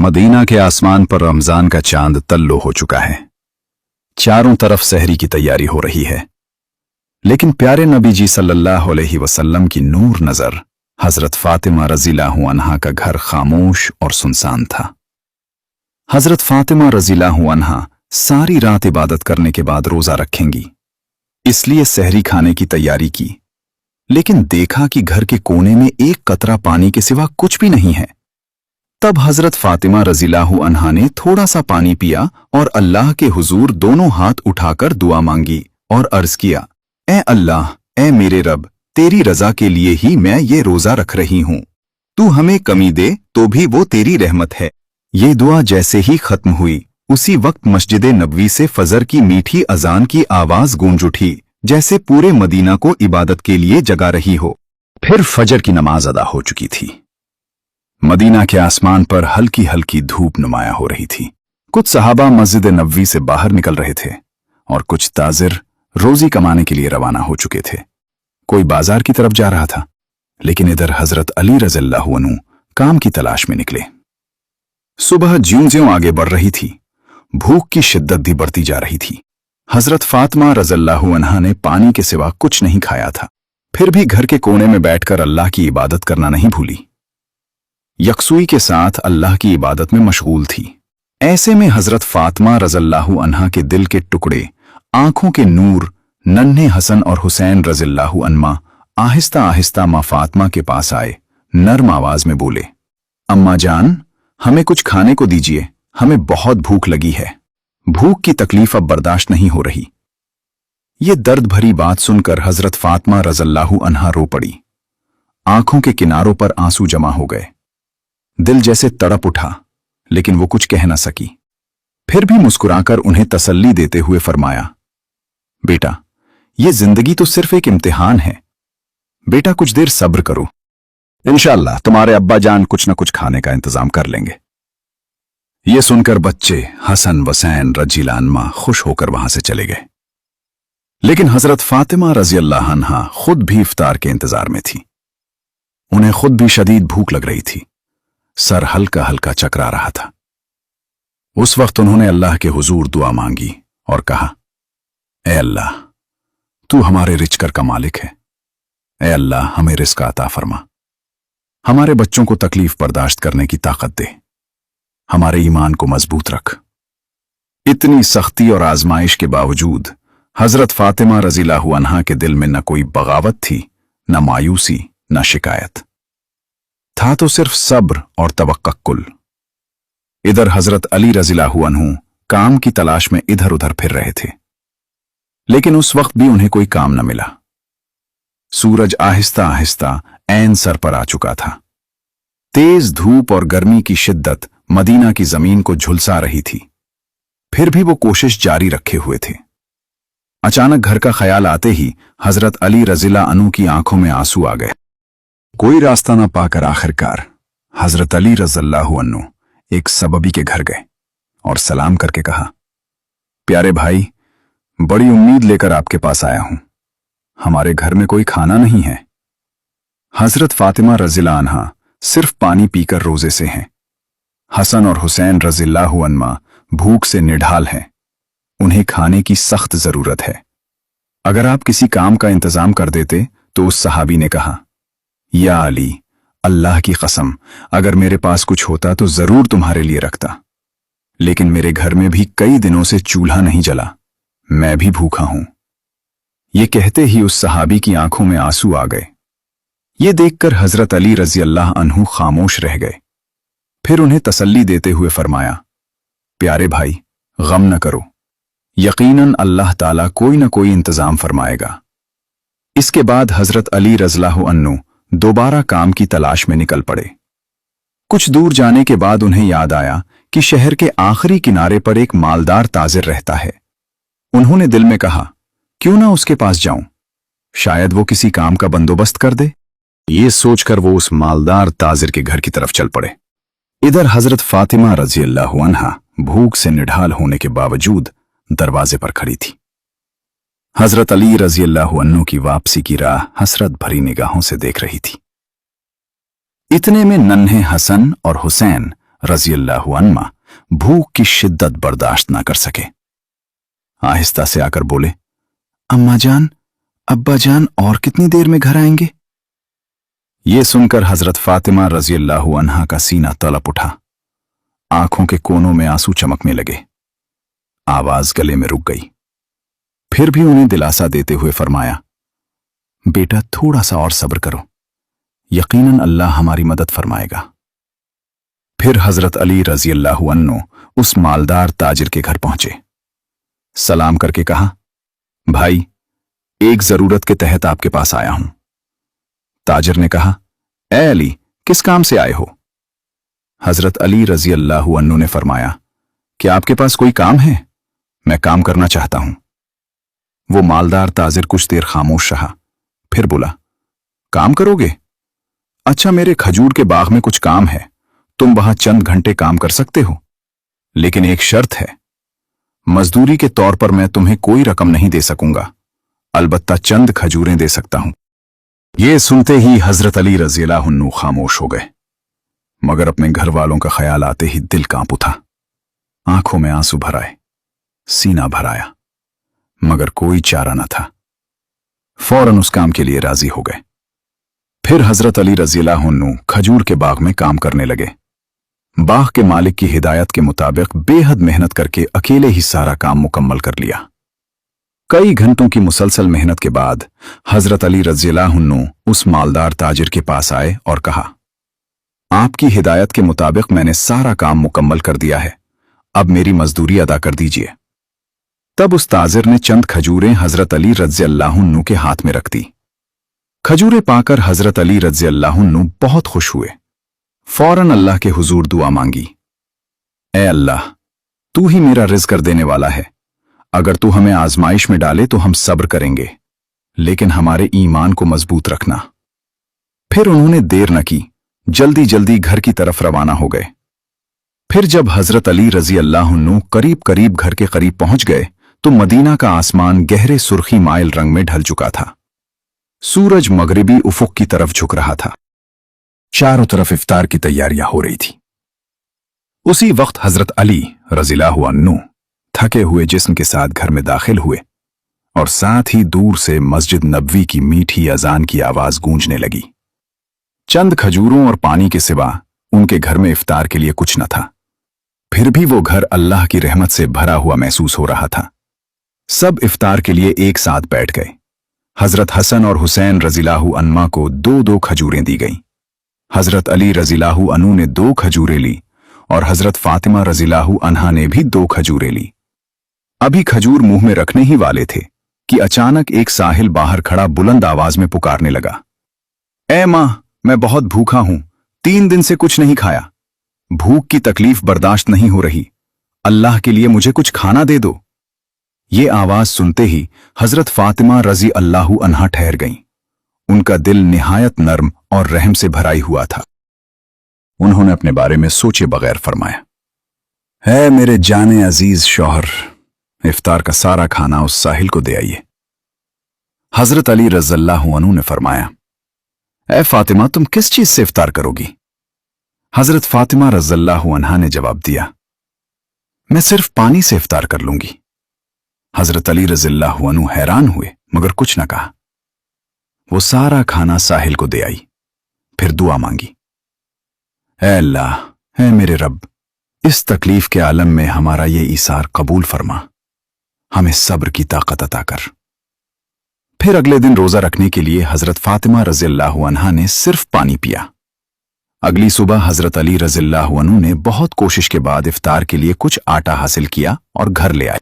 Medina के आसमान पर रमजान का चांद तल्लो हो चुका है। चारों तरफ सहरी की तैयारी हो रही है, लेकिन प्यारे नबी जी सल्लल्लाहु अलैहि वसल्लम की नूर नजर हजरत फातिमा रज़ियल्लाहु अन्हा का घर खामोश और सुनसान था। हजरत फातिमा रज़ियल्लाहु अन्हा सारी रात इबादत करने के बाद रोजा रखेंगी, इसलिए सहरी खाने की तैयारी की, लेकिन देखा कि घर के कोने में एक कतरा पानी के सिवा कुछ भी नहीं है। तब हजरत फातिमा रज़ियल्लाहु अन्हा ने थोड़ा सा पानी पिया और अल्लाह के हुजूर दोनों हाथ उठाकर दुआ मांगी और अर्ज किया, ए अल्लाह, ए मेरे रब, तेरी रजा के लिए ही मैं ये रोजा रख रही हूं। तू हमें कमी दे तो भी वो तेरी रहमत है। ये दुआ जैसे ही खत्म हुई, उसी वक्त मस्जिद नबवी से फजर की मीठी अजान की आवाज गूंज उठी, जैसे पूरे मदीना को इबादत के लिए जगा रही हो। फिर फजर की नमाज अदा हो चुकी थी। मदीना के आसमान पर हल्की हल्की धूप नुमाया हो रही थी। कुछ सहाबा मस्जिद नबवी से बाहर निकल रहे थे और कुछ ताजिर रोजी कमाने के लिए रवाना हो चुके थे। कोई बाजार की तरफ जा रहा था, लेकिन इधर हजरत अली रज़ियल्लाहु अन्हु काम की तलाश में निकले। सुबह ज्यों-ज्यों आगे बढ़ रही थी, भूख की शिद्दत भी बढ़ती जा रही थी। हजरत फातिमा रज़ियल्लाहु अन्हा ने पानी के सिवा कुछ नहीं खाया था, फिर भी घर के कोने में बैठकर अल्लाह की इबादत करना नहीं भूली। यकसुई के साथ अल्लाह की इबादत में मशगूल थी। ऐसे में हजरत फातिमा रज़ियल्लाहु अन्हा के दिल के टुकड़े, आंखों के नूर, नन्हे हसन और हुसैन रज़ियल्लाहु अन्हुमा आहिस्ता आहिस्ता मां फातिमा के पास आए, नर्म आवाज में बोले, अम्मा जान, हमें कुछ खाने को दीजिए, हमें बहुत भूख लगी है। भूख की तकलीफ अब बर्दाश्त नहीं हो रही। ये दर्द भरी बात सुनकर हजरत फातिमा रज़ियल्लाहु अन्हा रो पड़ी। आंखों के किनारों पर आंसू जमा हो गए। दिल जैसे तड़प उठा, लेकिन वो कुछ कह न सकी। फिर भी मुस्कुराकर उन्हें तसल्ली देते हुए फरमाया, बेटा, ये जिंदगी तो सिर्फ एक इम्तिहान है। बेटा, कुछ देर सब्र करो, इंशाअल्लाह तुम्हारे अब्बा जान कुछ न कुछ खाने का इंतजाम कर लेंगे। ये सुनकर बच्चे हसन, वसैन, रजीलानमा खुश होकर वहां से चले गए। लेकिन हजरत फातिमा रज़ियल्लाहु अन्हा खुद भी इफ्तार के इंतजार में थी। उन्हें खुद भी शदीद भूख लग रही थी। सर हल्का हल्का चकरा रहा था। उस वक्त उन्होंने अल्लाह के हुजूर दुआ मांगी और कहा, ए अल्लाह, तू हमारे रिज़्क़ का मालिक है। ए अल्लाह, हमें रिज़्क़ अता फरमा। हमारे बच्चों को तकलीफ बर्दाश्त करने की ताकत दे। हमारे ईमान को मजबूत रख। इतनी सख्ती और आजमाइश के बावजूद हजरत फातिमा रज़ियल्लाहु अन्हा के दिल में न कोई बगावत थी, न मायूसी, न शिकायत। था तो सिर्फ सब्र और तवक्कुल। इधर हजरत अली रज़ियल्लाहु अन्हु काम की तलाश में इधर उधर फिर रहे थे, लेकिन उस वक्त भी उन्हें कोई काम न मिला। सूरज आहिस्ता आहिस्ता ऐन सर पर आ चुका था। तेज धूप और गर्मी की शिद्दत मदीना की जमीन को झुलसा रही थी, फिर भी वो कोशिश जारी रखे हुए थे। अचानक घर का ख्याल आते ही हजरत अली रज़ियल्लाहु अन्हु की आंखों में आंसू आ गए। कोई रास्ता न पाकर आखिरकार हजरत अली रज़ियल्लाहु अन्हु एक सबबी के घर गए और सलाम करके कहा, प्यारे भाई, बड़ी उम्मीद लेकर आपके पास आया हूं। हमारे घर में कोई खाना नहीं है। हजरत फातिमा रज़ियल्लाहु अन्हा सिर्फ पानी पीकर रोजे से हैं। हसन और हुसैन रज़ियल्लाहु अन्हुमा भूख से निढाल हैं। उन्हें खाने की सख्त जरूरत है। अगर आप किसी काम का इंतजाम कर देते। तो उस सहाबी ने कहा, या अली, अल्लाह की कसम, अगर मेरे पास कुछ होता तो जरूर तुम्हारे लिए रखता, लेकिन मेरे घर में भी कई दिनों से चूल्हा नहीं जला। मैं भी भूखा हूं। ये कहते ही उस सहाबी की आंखों में आंसू आ गए। ये देखकर हजरत अली रज़ियल्लाहु अन्हु खामोश रह गए। फिर उन्हें तसल्ली देते हुए फरमाया, प्यारे भाई, गम न करो, यकीनन अल्लाह ताला कोई न कोई इंतजाम फरमाएगा। इसके बाद हजरत अली रज़ियल्लाहु अन्हु दोबारा काम की तलाश में निकल पड़े। कुछ दूर जाने के बाद उन्हें याद आया कि शहर के आखिरी किनारे पर एक मालदार ताजिर रहता है। उन्होंने दिल में कहा, क्यों ना उसके पास जाऊं, शायद वो किसी काम का बंदोबस्त कर दे। ये सोचकर वो उस मालदार ताजिर के घर की तरफ चल पड़े। इधर हजरत फातिमा रज़ियल्लाहु अन्हा भूख से निढाल होने के बावजूद दरवाजे पर खड़ी थी। हजरत अली रज़ियल्लाहु अन्हु की वापसी की राह हसरत भरी निगाहों से देख रही थी। इतने में नन्हे हसन और हुसैन रज़ियल्लाहु अन्हा भूख की शिद्दत बर्दाश्त ना कर सके। आहिस्ता से आकर बोले, अम्मा जान, अब्बा जान और कितनी देर में घर आएंगे? ये सुनकर हजरत फातिमा रज़ियल्लाहु अन्हा का सीना तड़प उठा। आंखों के कोनों में आंसू चमकने लगे। आवाज गले में रुक गई। फिर भी उन्हें दिलासा देते हुए फरमाया, बेटा थोड़ा सा और सब्र करो, यकीनन अल्लाह हमारी मदद फरमाएगा। फिर हजरत अली रज़ियल्लाहु अन्हु उस मालदार ताजिर के घर पहुंचे। सलाम करके कहा, भाई, एक जरूरत के तहत आपके पास आया हूं। ताजिर ने कहा, ए अली, किस काम से आए हो? हजरत अली रज़ियल्लाहु अन्हु ने फरमाया, क्या आपके पास कोई काम है? मैं काम करना चाहता हूं। वो मालदार ताजिर कुछ देर खामोश रहा, फिर बोला, काम करोगे? अच्छा, मेरे खजूर के बाग में कुछ काम है, तुम वहां चंद घंटे काम कर सकते हो, लेकिन एक शर्त है। मजदूरी के तौर पर मैं तुम्हें कोई रकम नहीं दे सकूंगा, अलबत्ता चंद खजूरें दे सकता हूं। ये सुनते ही हजरत अली रज़ियल्लाहु अन्हु खामोश हो गए, मगर अपने घर वालों का ख्याल आते ही दिल कांप उठा। आंखों में आंसू भर आए, सीना भर आया, मगर कोई चारा न था। फौरन उस काम के लिए राजी हो गए। फिर हजरत अली रज़ियल्लाहु अन्हु खजूर के बाग में काम करने लगे। बाग के मालिक की हिदायत के मुताबिक बेहद मेहनत करके अकेले ही सारा काम मुकम्मल कर लिया। कई घंटों की मुसलसल मेहनत के बाद हजरत अली रज़ियल्लाहु अन्हु उस मालदार ताजिर के पास आए और कहा, आपकी हिदायत के मुताबिक मैंने सारा काम मुकम्मल कर दिया है, अब मेरी मजदूरी अदा कर दीजिए। तब उस ताजिर ने चंद खजूरें हजरत अली रज़ियल्लाहु अन्हु के हाथ में रख दी। खजूरें पाकर हजरत अली रज़ियल्लाहु अन्हु बहुत खुश हुए। फौरन अल्लाह के हुजूर दुआ मांगी, ए अल्लाह, तू ही मेरा रिज़्क़ देने वाला है। अगर तू हमें आजमाइश में डाले तो हम सब्र करेंगे, लेकिन हमारे ईमान को मजबूत रखना। फिर उन्होंने देर न की, जल्दी जल्दी घर की तरफ रवाना हो गए। फिर जब हजरत अली रज़ियल्लाहु अन्हु करीब करीब घर के करीब पहुंच गए तो मदीना का आसमान गहरे सुर्खी माइल रंग में ढल चुका था। सूरज मगरिबी उफुक की तरफ झुक रहा था। चारों तरफ इफ्तार की तैयारियां हो रही थी। उसी वक्त हजरत अली रज़ियल्लाहु अन्हु थके हुए जिस्म के साथ घर में दाखिल हुए और साथ ही दूर से मस्जिद नबवी की मीठी अजान की आवाज गूंजने लगी। चंद खजूरों और पानी के सिवा उनके घर में इफ्तार के लिए कुछ न था। फिर भी वो घर अल्लाह की रहमत से भरा हुआ महसूस हो रहा था। सब इफ्तार के लिए एक साथ बैठ गए। हजरत हसन और हुसैन रज़ियल्लाहु अन्हुमा को दो दो खजूरें दी गईं। हजरत अली रज़ियल्लाहु अन्हु ने 2 खजूरें ली और हजरत फातिमा रज़ियल्लाहु अन्हा ने भी 2 खजूरें ली। अभी खजूर मुंह में रखने ही वाले थे कि अचानक एक साहिल बाहर खड़ा बुलंद आवाज में पुकारने लगा, ए मां, मैं बहुत भूखा हूं, 3 दिन से कुछ नहीं खाया। भूख की तकलीफ बर्दाश्त नहीं हो रही, अल्लाह के लिए मुझे कुछ खाना दे दो। ये आवाज सुनते ही हजरत फातिमा रज़ियल्लाहु अन्हा ठहर गईं। उनका दिल निहायत नर्म और रहम से भराई हुआ था। उन्होंने अपने बारे में सोचे बगैर फरमाया, है मेरे जाने अजीज शौहर, इफ्तार का सारा खाना उस साहिल को दे आइए। हजरत अली रज़ियल्लाहु अन्हु ने फरमाया, ए फातिमा, तुम किस चीज से इफ्तार करोगी? हजरत फातिमा रज़ियल्लाहु अन्हा ने जवाब दिया, मैं सिर्फ पानी से इफ्तार कर लूंगी। हजरत अली रज़ियल्लाहु अन्हु हैरान हुए मगर कुछ न कहा। वो सारा खाना साहिल को दे आई, फिर दुआ मांगी, ऐ अल्लाह, है मेरे रब, इस तकलीफ के आलम में हमारा ये ईसार कबूल फरमा, हमें सब्र की ताकत अता कर। फिर अगले दिन रोजा रखने के लिए हजरत फातिमा रज़ियल्लाहु अन्हा ने सिर्फ पानी पिया। अगली सुबह हजरत अली रज़ियल्लाहु अन्हु ने बहुत कोशिश के बाद इफ्तार के लिए कुछ आटा हासिल किया और घर ले आए।